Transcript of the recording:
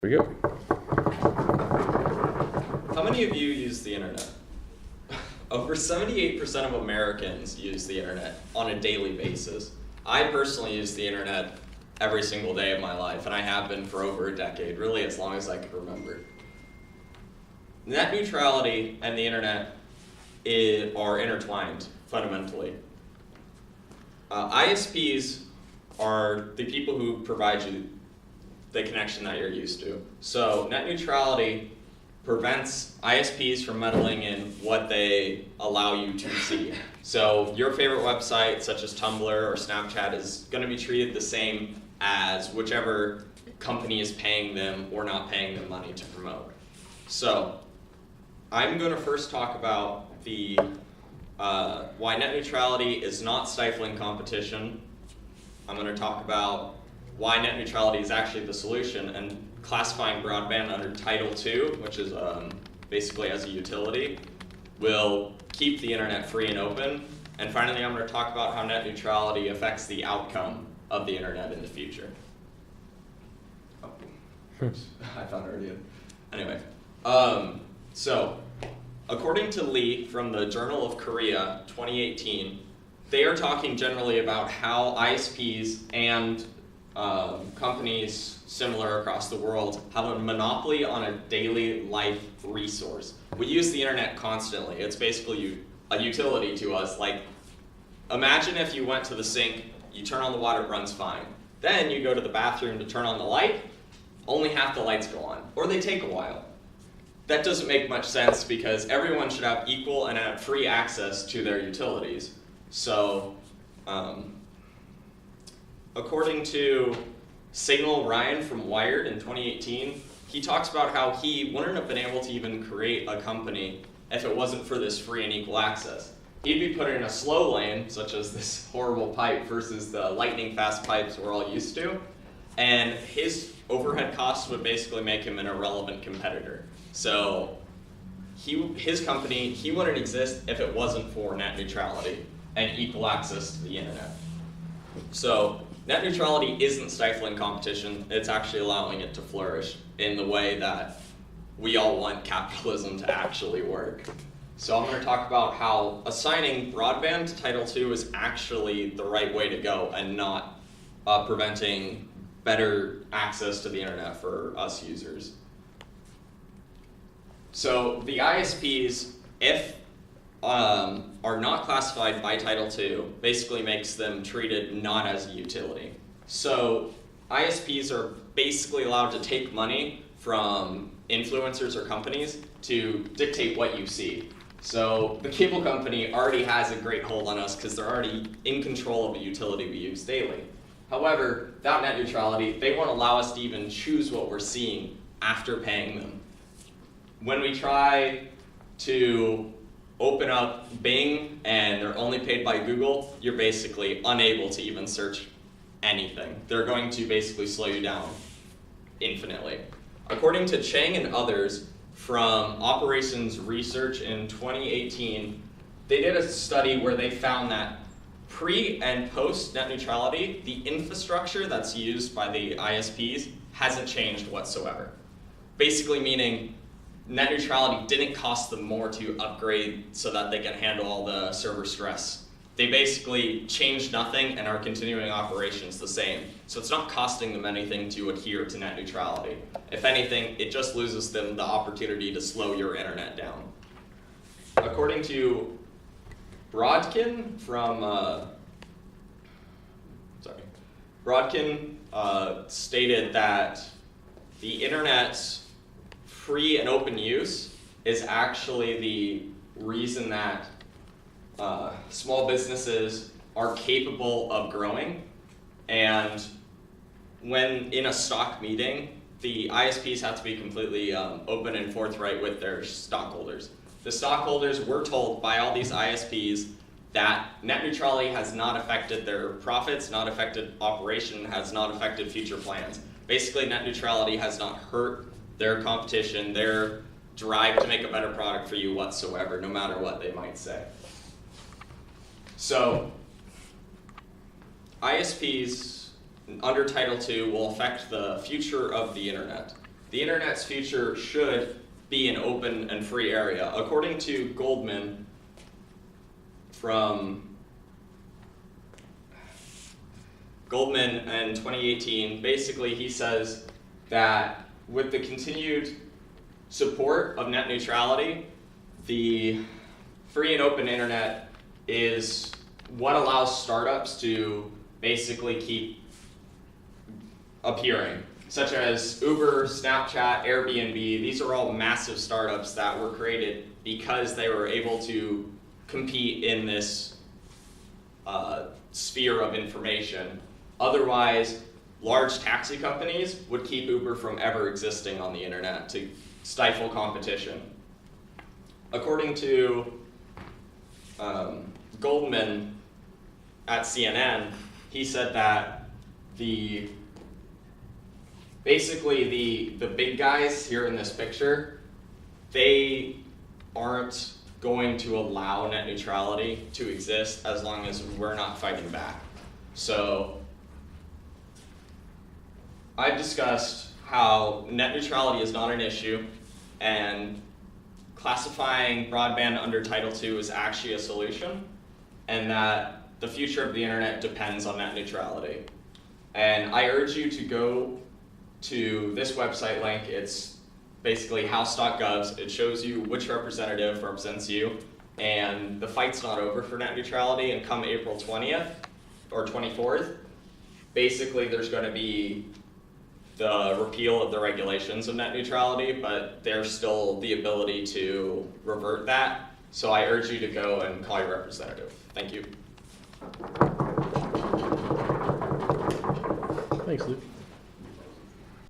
Here we go. How many of you use the internet? Over 78% of Americans use the internet on a daily basis. I personally use the internet every single day of my life, and I have been for over a decade, really as long as I can remember. Net neutrality and the internet are intertwined, fundamentally. ISPs are the people who provide you the connection that you're used to. So net neutrality prevents ISPs from meddling in what they allow you to see. So your favorite website, such as Tumblr or Snapchat, is going to be treated the same as whichever company is paying them or not paying them money to promote. So I'm going to first talk about the why net neutrality is not stifling competition. I'm going to talk about why net neutrality is actually the solution, and classifying broadband under Title II, which is basically as a utility, will keep the internet free and open. And finally, I'm going to talk about how net neutrality affects the outcome of the internet in the future. Oh, oops, I found it already. Anyway, so according to Lee from the Journal of Korea 2018, they are talking generally about how ISPs and companies similar across the world have a monopoly on a daily life resource. We use the internet constantly. It's basically a utility to us. Like, imagine if you went to the sink, you turn on the water, it runs fine. Then you go to the bathroom to turn on the light, only half the lights go on, or they take a while. That doesn't make much sense because everyone should have equal and free access to their utilities. So, according to Signal Ryan from Wired in 2018, he talks about how he wouldn't have been able to even create a company if it wasn't for this free and equal access. He'd be put in a slow lane, such as this horrible pipe versus the lightning fast pipes we're all used to, and his overhead costs would basically make him an irrelevant competitor. So his company, he wouldn't exist if it wasn't for net neutrality and equal access to the internet. So net neutrality isn't stifling competition, it's actually allowing it to flourish in the way that we all want capitalism to actually work. So I'm going to talk about how assigning broadband to Title II is actually the right way to go and not preventing better access to the internet for us users. So the ISPs, if are not classified by Title II, basically makes them treated not as a utility. So ISPs are basically allowed to take money from influencers or companies to dictate what you see. So the cable company already has a great hold on us because they're already in control of a utility we use daily. However, without net neutrality, they won't allow us to even choose what we're seeing after paying them. When we try to open up Bing and they're only paid by Google, you're basically unable to even search anything. They're going to basically slow you down infinitely. According to Chang and others from Operations Research in 2018, they did a study where they found that pre and post net neutrality, the infrastructure that's used by the ISPs hasn't changed whatsoever. Basically meaning net neutrality didn't cost them more to upgrade so that they can handle all the server stress. They basically changed nothing and are continuing operations the same. So it's not costing them anything to adhere to net neutrality. If anything, it just loses them the opportunity to slow your internet down. According to Brodkin from, Brodkin stated that the internet's free and open use is actually the reason that small businesses are capable of growing. And when in a stock meeting, the ISPs have to be completely open and forthright with their stockholders. The stockholders were told by all these ISPs that net neutrality has not affected their profits, not affected operation, has not affected future plans. Basically, net neutrality has not hurt their competition, their drive to make a better product for you whatsoever, no matter what they might say. So, ISPs under Title II will affect the future of the internet. the internet's future should be an open and free area. According to Goldman in 2018, basically he says that with the continued support of net neutrality, the free and open internet is what allows startups to basically keep appearing, such as Uber, Snapchat, Airbnb. These are all massive startups that were created because they were able to compete in this sphere of information. Otherwise, large taxi companies would keep Uber from ever existing on the internet to stifle competition. According to Goldman at CNN, he said that basically the big guys here in this picture, they aren't going to allow net neutrality to exist as long as we're not fighting back. So I've discussed how net neutrality is not an issue, and classifying broadband under Title II is actually a solution, and that the future of the internet depends on net neutrality. And I urge you to go to this website link. It's basically house.gov. It shows you which representative represents you, and the fight's not over for net neutrality. And come April 20th or 24th, basically there's going to be the repeal of the regulations of net neutrality, but there's still the ability to revert that. So I urge you to go and call your representative. Thank you. Thanks, Luke.